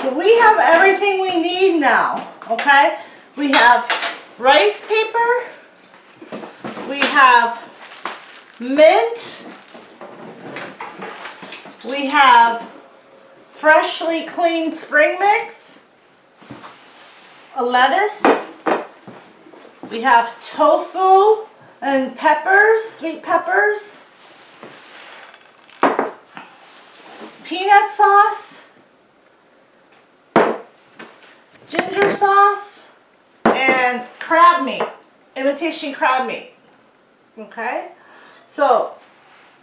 So we have everything we need now, okay? We have rice paper, we have mint, we have freshly cleaned spring mix, a lettuce, we have tofu and peppers, sweet peppers, peanut sauce, ginger sauce, and crab meat, imitation crab meat. Okay? So,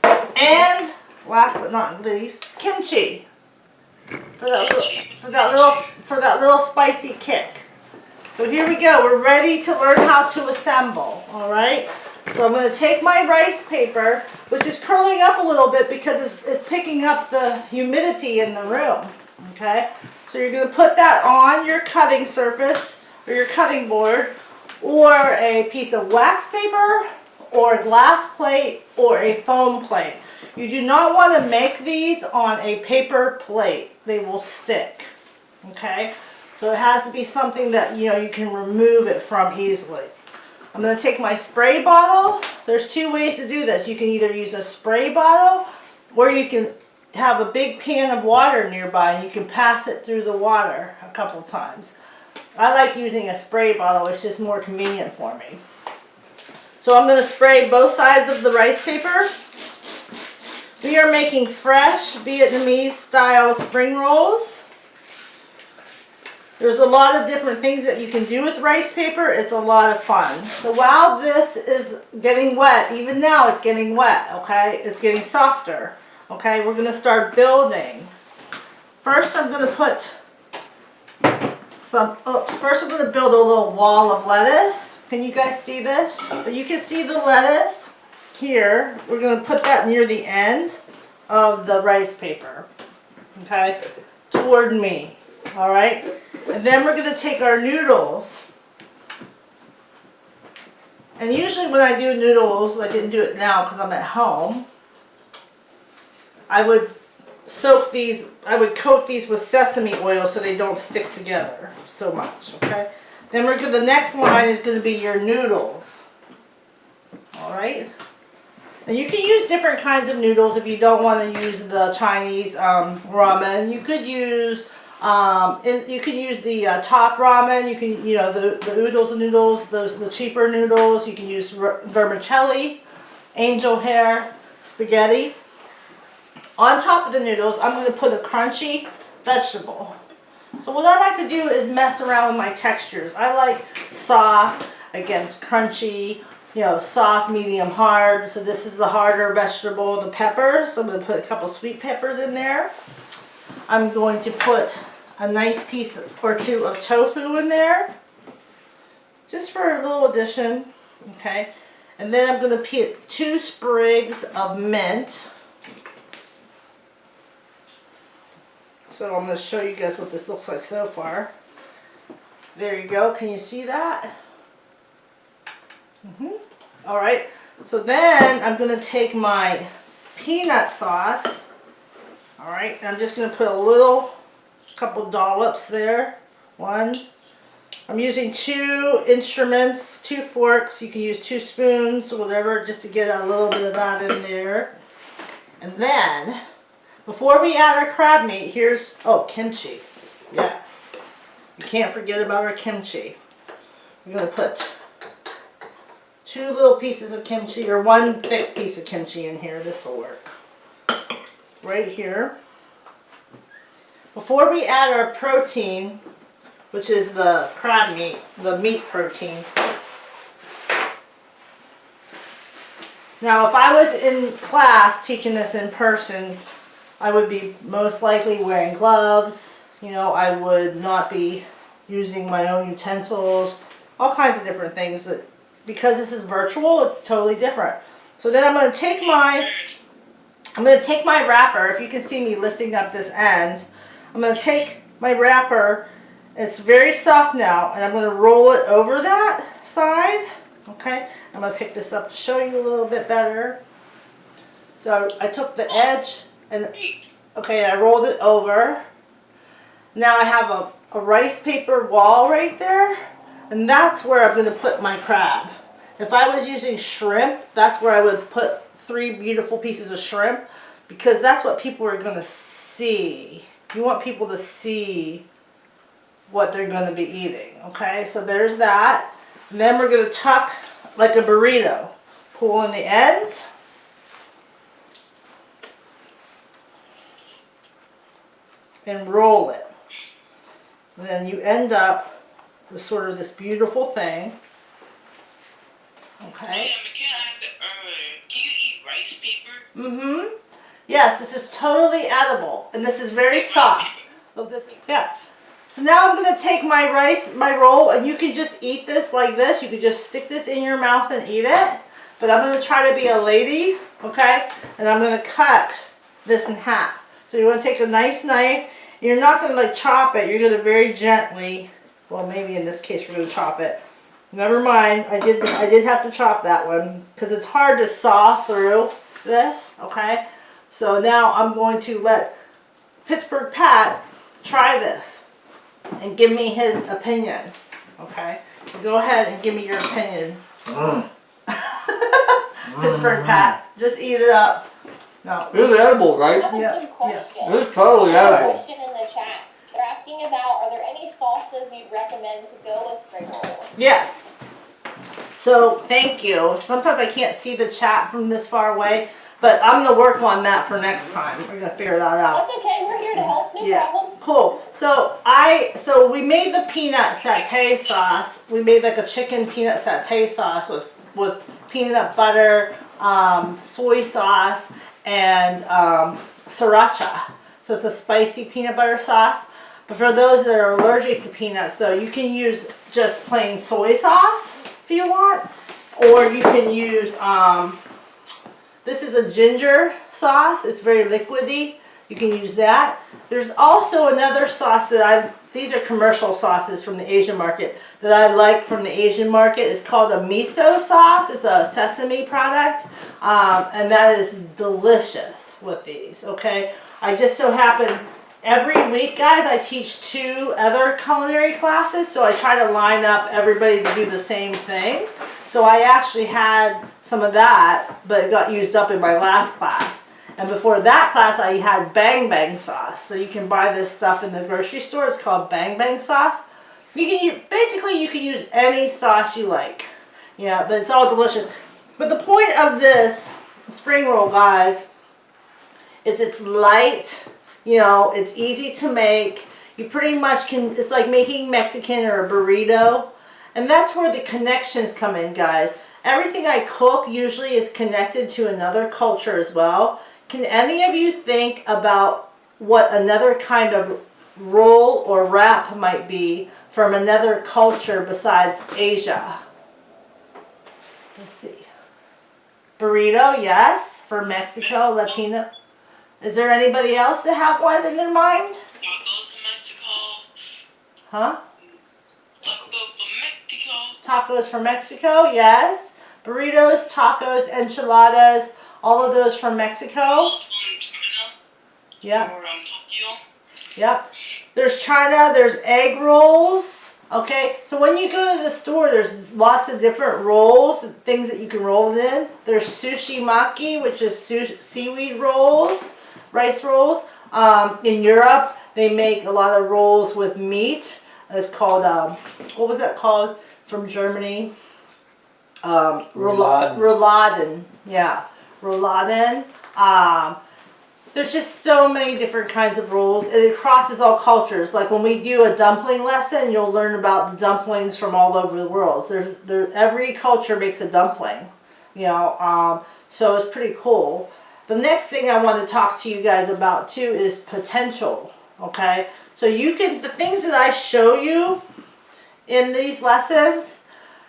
and last but not least, kimchi for that little spicy kick. So here we go. We're ready to learn how to assemble. All right. So I'm going to take my rice paper, which is curling up a little bit because it's picking up the humidity in the room. Okay. So you're going to put that on your cutting surface or your cutting board, or a piece of wax paper, or a glass plate, or a foam plate. You do not want to make these on a paper plate. They will stick. Okay? So it has to be something that you can remove it from easily. I'm going to take my spray bottle. There's two ways to do this. You can either use a spray bottle, or you can have a big pan of water nearby and you can pass it through the water a couple times. I like using a spray bottle. It's just more convenient for me. So I'm going to spray both sides of the rice paper. We are making fresh Vietnamese style spring rolls. There's a lot of different things that you can do with rice paper. It's a lot of fun. So while this is getting wet, even now it's getting wet, okay? It's getting softer, okay? We're going to start building. First I'm going to put first I'm going to build a little wall of lettuce. Can you guys see this? You can see the lettuce here. We're going to put that near the end of the rice paper, okay, toward me, all right? And then we're going to take our noodles. And usually when I do noodles, I didn't do it now because I'm at home, I would soak these, I would coat these with sesame oil so they don't stick together so much, okay? Then the next line is going to be your noodles, all right? And you can use different kinds of noodles if you don't want to use the Chinese ramen. You could use the top ramen. You can, the oodles and noodles, the cheaper noodles. You can use vermicelli, angel hair, spaghetti. On top of the noodles, I'm going to put a crunchy vegetable. So what I like to do is mess around with my textures. I like soft against crunchy, soft, medium, hard. So this is the harder vegetable, the peppers. So I'm going to put a couple sweet peppers in there. I'm going to put a nice piece or two of tofu in there, just for a little addition, okay? And then I'm going to put 2 sprigs of mint. So I'm going to show you guys what this looks like so far. There you go. Can you see that? All right. So then I'm going to take my peanut sauce. All right. And I'm just going to put a couple dollops there. 1. I'm using 2 instruments, 2 forks. You can use 2 spoons or whatever, just to get a little bit of that in there. And then, before we add our crab meat, here's, kimchi. Yes. You can't forget about our kimchi. We're going to put 2 little pieces of kimchi, or 1 thick piece of kimchi in here. This will work. Right here. Before we add our protein, which is the crab meat, the meat protein. Now, if I was in class teaching this in person, I would be most likely wearing gloves. I would not be using my own utensils, all kinds of different things. Because this is virtual, it's totally different. So then I'm going to take my wrapper. If you can see me lifting up this end, I'm going to take my wrapper. It's very soft now, and I'm going to roll it over that side. Okay, I'm going to pick this up to show you a little bit better. So I took the edge and I rolled it over, Now I have a rice paper wall right there, and that's where I'm going to put my crab. If I was using shrimp, that's where I would put 3 beautiful pieces of shrimp, because that's what people are going to see. You want people to see what they're going to be eating, okay? So there's that. And then we're going to tuck like a burrito. Pull in the ends. And roll it. And then you end up with sort of this beautiful thing. Okay. Can you eat rice paper? Mm-hmm. Yes, this is totally edible. And this is very soft. Look, this, yeah. So now I'm going to take my roll, and you can just eat this like this. You can just stick this in your mouth and eat it. But I'm going to try to be a lady, okay? And I'm going to cut this in half. So you want to take a nice knife. You're not going to like chop it. You're going to very gently, well, maybe in this case we're going to chop it. Never mind. I did have to chop that one because it's hard to saw through this, okay? So now I'm going to let Pittsburgh Pat try this and give me his opinion, okay? So go ahead and give me your opinion. Pittsburgh Pat, just eat it up. No. This is edible, right? I have a good question. This is totally edible. Question in the chat. They're asking about, are there any sauces you'd recommend to go with spring roll? Yes. So thank you. Sometimes I can't see the chat from this far away, but I'm gonna work on that for next time. We're gonna figure that out. That's okay. We're here to help. No problem. Cool. So we made the peanut satay sauce. We made like a chicken peanut satay sauce with peanut butter, soy sauce, and sriracha. So it's a spicy peanut butter sauce. But for those that are allergic to peanuts, though, you can use just plain soy sauce if you want, or you can use this is a ginger sauce. It's very liquidy. You can use that. There's also another sauce that these are commercial sauces from the Asian market that I like from the Asian market. It's called a miso sauce. It's a sesame product, and that is delicious with these, okay? I just so happen, every week, guys, I teach 2 other culinary classes, so I try to line up everybody to do the same thing. So I actually had some of that, but it got used up in my last class. And before that class, I had Bang Bang sauce. So you can buy this stuff in the grocery store. It's called Bang Bang sauce. Basically, you can use any sauce you like. Yeah, but it's all delicious. But the point of this spring roll, guys, is it's light. You know, it's easy to make. You pretty much can, it's like making Mexican or a burrito. And that's where the connections come in, guys. Everything I cook usually is connected to another culture as well. Can any of you think about what another kind of roll or wrap might be from another culture besides Asia? Let's see. Burrito, yes. For Mexico, Latino. Is there anybody else that have one in their mind? Tacos from Mexico. Huh? Tacos from Mexico. Tacos from Mexico, yes. Burritos, tacos, enchiladas, all of those from Mexico. Yep. Or Tokyo. Yep. There's China, there's egg rolls. Okay, so when you go to the store, there's lots of different rolls, things that you can roll it in. There's sushi maki, which is seaweed rolls, rice rolls. In Europe, they make a lot of rolls with meat. It's called, what was that called from Germany? Rouladen. Yeah, rouladen. There's just so many different kinds of rolls, and it crosses all cultures. Like when we do a dumpling lesson, you'll learn about the dumplings from all over the world. Every culture makes a dumpling, you know, so it's pretty cool. The next thing I want to talk to you guys about too is potential, okay? So the things that I show you in these lessons,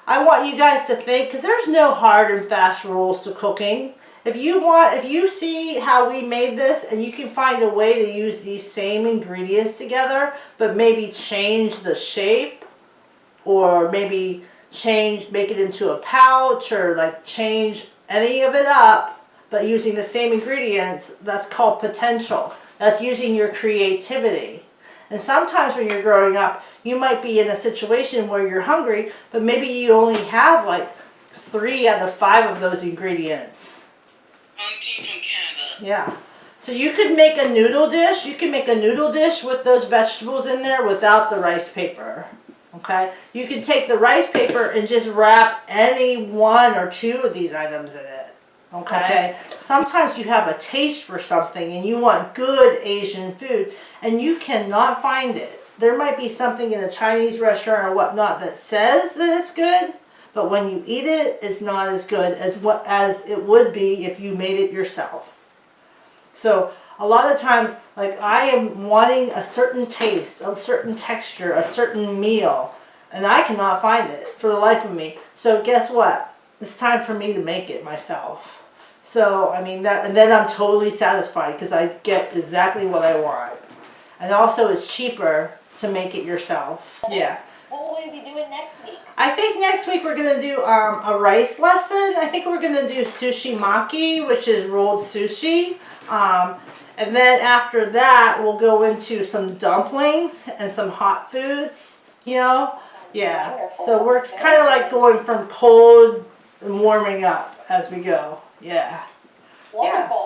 I want you guys to think, because there's no hard and fast rules to cooking. If you see how we made this and you can find a way to use these same ingredients together, but maybe change the shape, or maybe make it into a pouch, or like change any of it up, but using the same ingredients, that's called potential. That's using your creativity. And sometimes when you're growing up, you might be in a situation where you're hungry, but maybe you only have like 3 out of 5 of those ingredients. Team from Canada. Yeah. So you could make a noodle dish. You can make a noodle dish with those vegetables in there without the rice paper. Okay? You can take the rice paper and just wrap any 1 or 2 of these items in it. Okay? Sometimes you have a taste for something and you want good Asian food and you cannot find it. There might be something in a Chinese restaurant or whatnot that says that it's good, but when you eat it, it's not as good as it would be if you made it yourself. So a lot of times, like I am wanting a certain taste, a certain texture, a certain meal, and I cannot find it for the life of me. So guess what? It's time for me to make it myself. So I mean that, and then I'm totally satisfied because I get exactly what I want. And also it's cheaper to make it yourself. Yeah. What will we be doing next week? I think next week we're going to do a rice lesson. I think we're going to do sushi maki, which is rolled sushi. And then after that, we'll go into some dumplings and some hot foods, you know? Yeah. Wonderful. So we're kind of like going from cold and warming up as we go. Yeah. Wonderful.